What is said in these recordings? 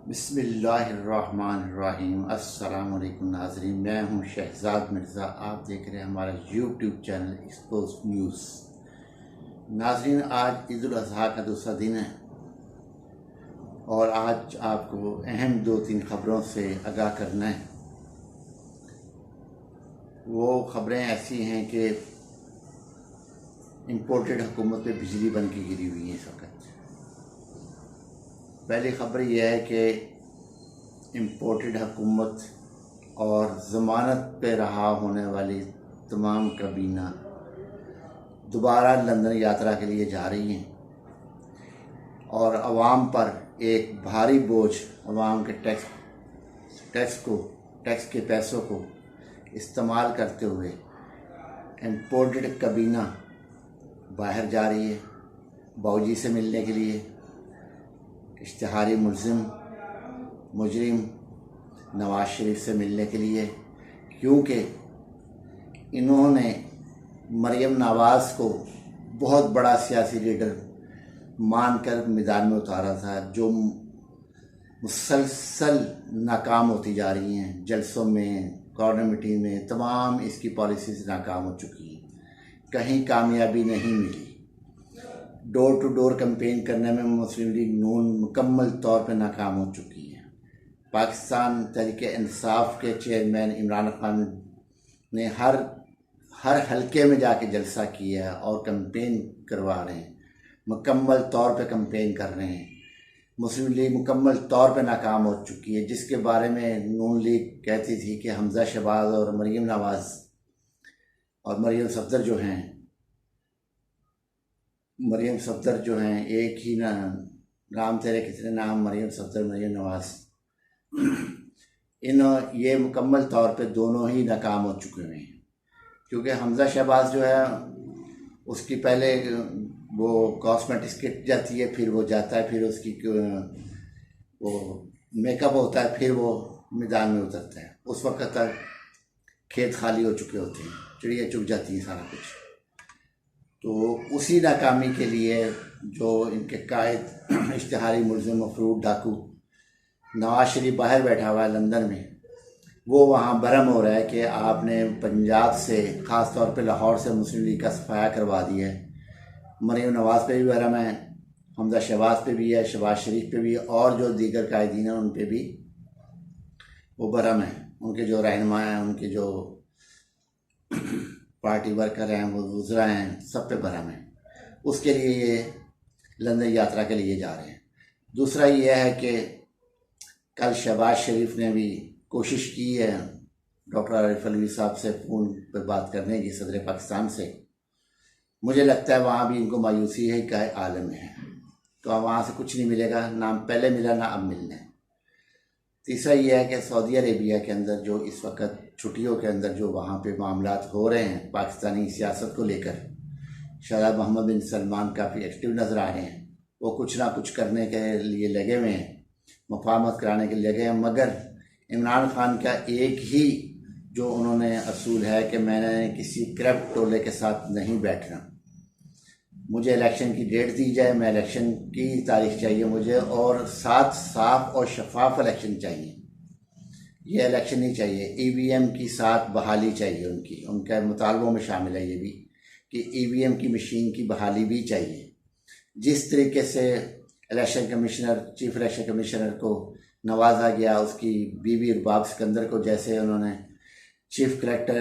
बिस्मिल्लाहिर्रहमानिर्रहीम। अस्सलाम वालेकुम नाज़रीन, मैं हूं शहजाद मिर्ज़ा। आप देख रहे हैं हमारा यूट्यूब चैनल एक्सपोज न्यूज़। नाज़रीन, आज ईद उल अज़हा का दूसरा दिन है और आज आपको अहम 2-3 ख़बरों से आगाह करना है। वो ख़बरें ऐसी हैं कि इम्पोर्टेड हुकूमत पे बिजली बन के गिरी हुई है इस वक्त। पहली ख़बर यह है कि इम्पोर्टेड हुकूमत और ज़मानत पे रहा होने वाली तमाम काबीना दोबारा लंदन यात्रा के लिए जा रही हैं और आवाम पर एक भारी बोझ, आवाम के टैक्स के पैसों को इस्तेमाल करते हुए इम्पोर्टेड काबीना बाहर जा रही है बाऊजी से मिलने के लिए। इश्तिहारी मुजरिम नवाज़ शरीफ से मिलने के लिए, क्योंकि इन्होंने मरियम नवाज़ को बहुत बड़ा सियासी लीडर मानकर मैदान में उतारा था, जो मुसलसल नाकाम होती जा रही हैं। जलसों में, कॉर्नर मीटिंग में तमाम इसकी पॉलिसीज़ नाकाम हो चुकी हैं, कहीं कामयाबी नहीं मिली। डोर टू डोर कैंपेन करने में मुस्लिम लीग नून मुकम्मल तौर पर नाकाम हो चुकी है। पाकिस्तान तहरीक-ए-इंसाफ के चेयरमैन इमरान खान ने हर हलके में जाके जलसा किया है और कैंपेन करवा रहे हैं, मुकम्मल तौर पे कैंपेन कर रहे हैं। मुस्लिम लीग मुकम्मल तौर पे नाकाम हो चुकी है, जिसके बारे में नून लीग कहती थी कि हमजा शहबाज और मरियम नवाज़ और मरियम सफदर जो हैं एक ही नाम तेरे कितने नाम, मरियम सफदर मरियम नवाज़, ये मुकम्मल तौर पे दोनों ही नाकाम हो चुके हैं। क्योंकि हमजा शहबाज जो है उसकी पहले वो कॉस्मेटिक्स किट जाती है, फिर वो जाता है, फिर उसकी वो मेकअप होता है, फिर वो मैदान में उतरता है। उस वक्त तक खेत खाली हो चुके होते हैं, चिड़िया चुग जाती है सारा कुछ। तो उसी नाकामी के लिए जो इनके कायद इश्तिहारी मुलज़िम मफरूद डाकू नवाज़ शरीफ बाहर बैठा हुआ है लंदन में, वो वहाँ बरहम हो रहा है कि आपने पंजाब से, ख़ास तौर पे लाहौर से मुस्लिम लीग का सफाया करवा दिया है। मरियम नवाज़ पे भी बरहम है, हमजा शहबाज पे भी है, शहबाज शरीफ पे भी, और जो दीगर कायदीन हैं उन पे भी वो बरहम है। उनके जो रहनुमा हैं, उनके जो पार्टी वर्कर हैं, वो वुज़रा हैं, सब पे बरहम है। उसके लिए ये लंदन यात्रा के लिए जा रहे हैं। दूसरा ये है कि कल शहबाज शरीफ ने भी कोशिश की है डॉक्टर आरिफ अलवी साहब से फ़ोन पर बात करने की, सदर पाकिस्तान से। मुझे लगता है वहाँ भी इनको मायूसी है का आलम है, तो वहाँ से कुछ नहीं मिलेगा, ना पहले मिला ना अब मिलना है। तीसरा ये है कि सऊदी अरेबिया के अंदर जो इस वक्त छुट्टियों के अंदर जो वहाँ पे मामलात हो रहे हैं पाकिस्तानी सियासत को लेकर, शहजाद मोहम्मद बिन सलमान काफ़ी एक्टिव नज़र आ रहे हैं। वो कुछ ना कुछ करने के लिए लगे हुए हैं, मुफाहमत कराने के लिए लगे हैं। मगर इमरान खान का एक ही जो उन्होंने असूल है कि मैंने किसी करप्ट टोले के साथ नहीं बैठना, मुझे इलेक्शन की डेट दी जाए, मैं इलेक्शन की तारीख चाहिए मुझे, और साथ साफ और शफाफ इलेक्शन चाहिए। ये इलेक्शन नहीं चाहिए, ईवीएम की साथ बहाली चाहिए। उनके मुतालबों में शामिल है ये भी कि ईवीएम की मशीन की बहाली भी चाहिए। जिस तरीके से चीफ इलेक्शन कमिश्नर को नवाजा गया, उसकी बीवी रुबाब सिकंदर को जैसे उन्होंने चीफ कलेक्टर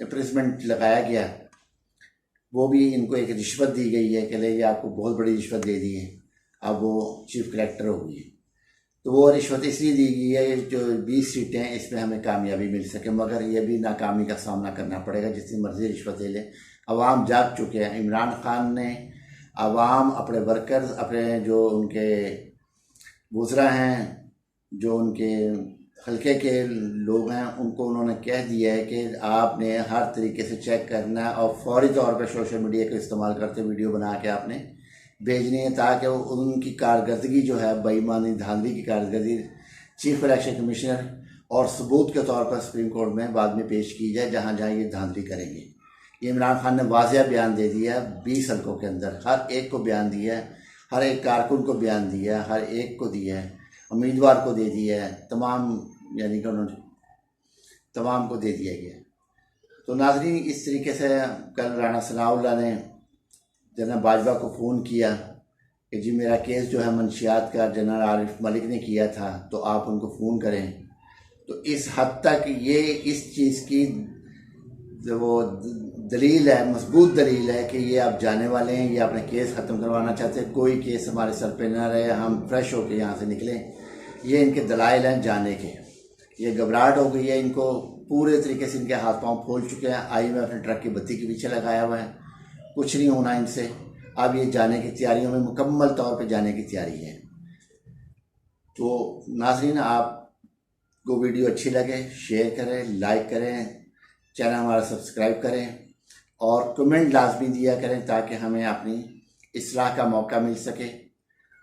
अप्रेजमेंट लगाया गया, वो भी इनको एक रिश्वत दी गई है कि ले आपको बहुत बड़ी रिश्वत दे दी है, अब वो चीफ कलेक्टर हो गई है। तो वो रिश्वत इसलिए दी गई है जो 20 सीटें हैं इसमें हमें कामयाबी मिल सके, मगर ये भी नाकामी का सामना करना पड़ेगा। जितनी मर्जी रिश्वत ले ले, अवाम जाग चुके हैं। इमरान खान ने अवाम, अपने वर्कर्स, अपने जो उनके वुज़रा हैं, जो उनके हल्के के लोग हैं, उनको उन्होंने कह दिया है कि आपने हर तरीके से चेक करना है और फौरी तौर पर सोशल मीडिया का इस्तेमाल करते वीडियो बना के आपने भेजनी है, ताकि उनकी कारकर्दगी जो है, बेईमानी धांधली की कारकर्दगी चीफ इलेक्शन कमिश्नर और सबूत के तौर पर सुप्रीम कोर्ट में बाद में पेश की जाए, जहाँ जहाँ ये धांधली करेंगे। ये इमरान खान ने वाज़ेह बयान दे दिया 20 हल्कों के अंदर, हर एक को बयान दिया है, हर एक कारकुन को बयान दिया है, हर एक को दिया है, उम्मीदवार को दे दिया है, तमाम यानी कि उन्होंने तमाम को दे दिया गया। तो नाज़रीन, इस तरीके से कल राना सनाउल्लाह ने जनरल बाजवा को फ़ोन किया कि जी मेरा केस जो है मंशियात का जनरल आरिफ मलिक ने किया था, तो आप उनको फ़ोन करें। तो इस हद तक ये इस चीज़ की जो वो दलील है, मजबूत दलील है कि ये आप जाने वाले हैं, ये अपने केस ख़त्म करवाना चाहते हैं, कोई केस हमारे सर पे ना रहे, हम फ्रेश होकर यहाँ से निकलें। ये इनके दलाइल हैं जाने के। ये घबराहट हो गई है इनको, पूरे तरीके से इनके हाथ पांव फूल चुके हैं। IMF ने ट्रक की बत्ती के पीछे लगाया हुआ है, कुछ नहीं होना इनसे। अब ये जाने की तैयारियों में मुकम्मल तौर पे जाने की तैयारी है। तो नाज़रीन, आपको वीडियो अच्छी लगे शेयर करें, लाइक करें, चैनल हमारा सब्सक्राइब करें और कमेंट लाजमी दिया करें ताकि हमें अपनी इस्लाह का मौका मिल सके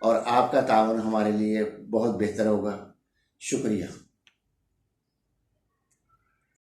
और आपका ताउन हमारे लिए बहुत बेहतर होगा। शुक्रिया।